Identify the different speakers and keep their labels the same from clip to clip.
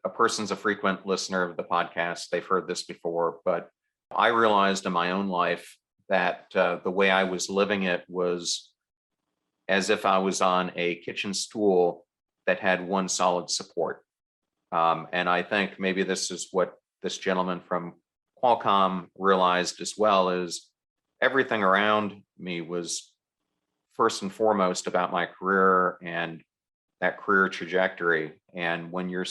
Speaker 1: a person's a frequent listener of the podcast, they've heard this before, but I realized in my own life that the way I was living it was as if I was on a kitchen stool that had one solid support. And I think maybe this is what this gentleman from Qualcomm realized as well, is everything around me was first and foremost about my career and that career trajectory. And when you're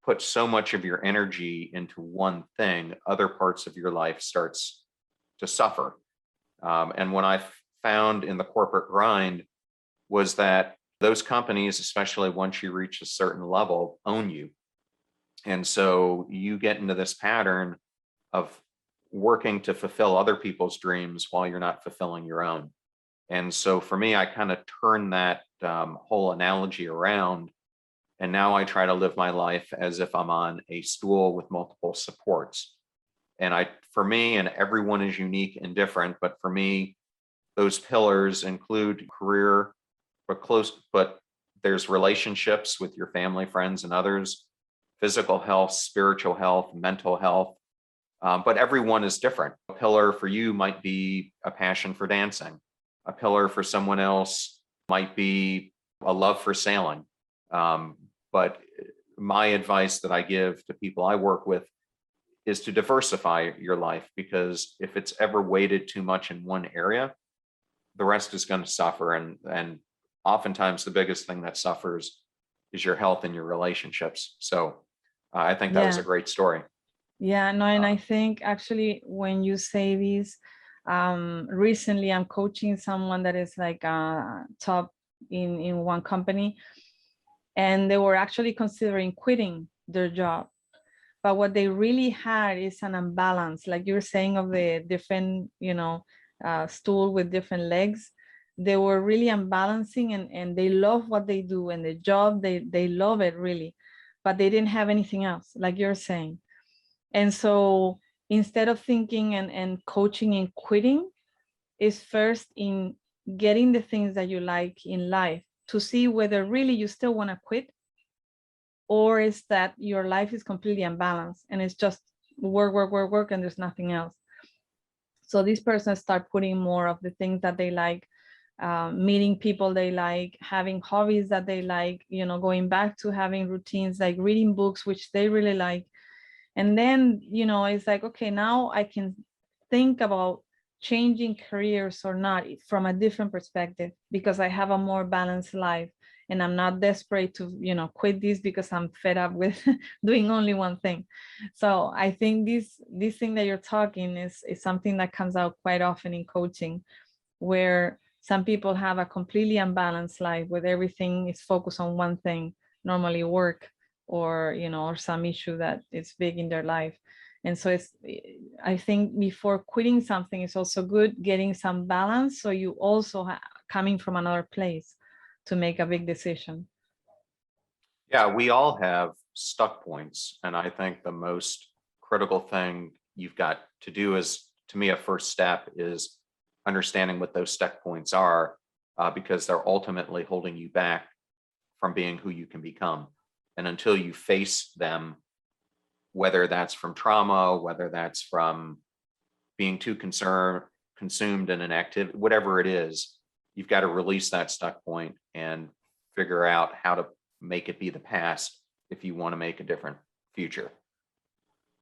Speaker 1: put so much of your energy into one thing, other parts of your life starts to suffer. And what I found in the corporate grind was that those companies, especially once you reach a certain level, own you. And so you get into this pattern of working to fulfill other people's dreams while you're not fulfilling your own. And so for me, I kind of turned that whole analogy around. And now I try to live my life as if I'm on a stool with multiple supports. And for me, and everyone is unique and different, but for me, those pillars include career, but there's relationships with your family, friends, and others, physical health, spiritual health, mental health. But everyone is different. A pillar for you might be a passion for dancing. A pillar for someone else might be a love for sailing. But my advice that I give to people I work with is to diversify your life, because if it's ever weighted too much in one area, the rest is going to suffer. And oftentimes the biggest thing that suffers is your health and your relationships. So I think that was a great story.
Speaker 2: Yeah, no, and I think actually when you say this, recently I'm coaching someone that is like top in one company, and they were actually considering quitting their job. But what they really had is an imbalance, like you were saying, of the different, stool with different legs. They were really unbalancing, and they love what they do, and the job, they love it really, but they didn't have anything else, like you're saying. And so instead of thinking and coaching and quitting, is first in getting the things that you like in life to see whether really you still want to quit, or is that your life is completely unbalanced and it's just work, work, work, work, and there's nothing else. So these persons start putting more of the things that they like, meeting people they like, having hobbies that they like, going back to having routines like reading books, which they really like. And then, it's like, okay, now I can think about changing careers or not from a different perspective, because I have a more balanced life and I'm not desperate to, quit this because I'm fed up with doing only one thing. So I think this thing that you're talking is something that comes out quite often in coaching, where some people have a completely unbalanced life where everything is focused on one thing, normally work, or or some issue that is big in their life. And so I think before quitting something, it's also good getting some balance, so you also coming from another place to make a big decision.
Speaker 1: Yeah, we all have stuck points, and I think the most critical thing you've got to do is, to me, a first step is understanding what those stuck points are, because they're ultimately holding you back from being who you can become. And until you face them, whether that's from trauma, whether that's from being too consumed in an activity, whatever it is, you've got to release that stuck point and figure out how to make it be the past if you want to make a different future.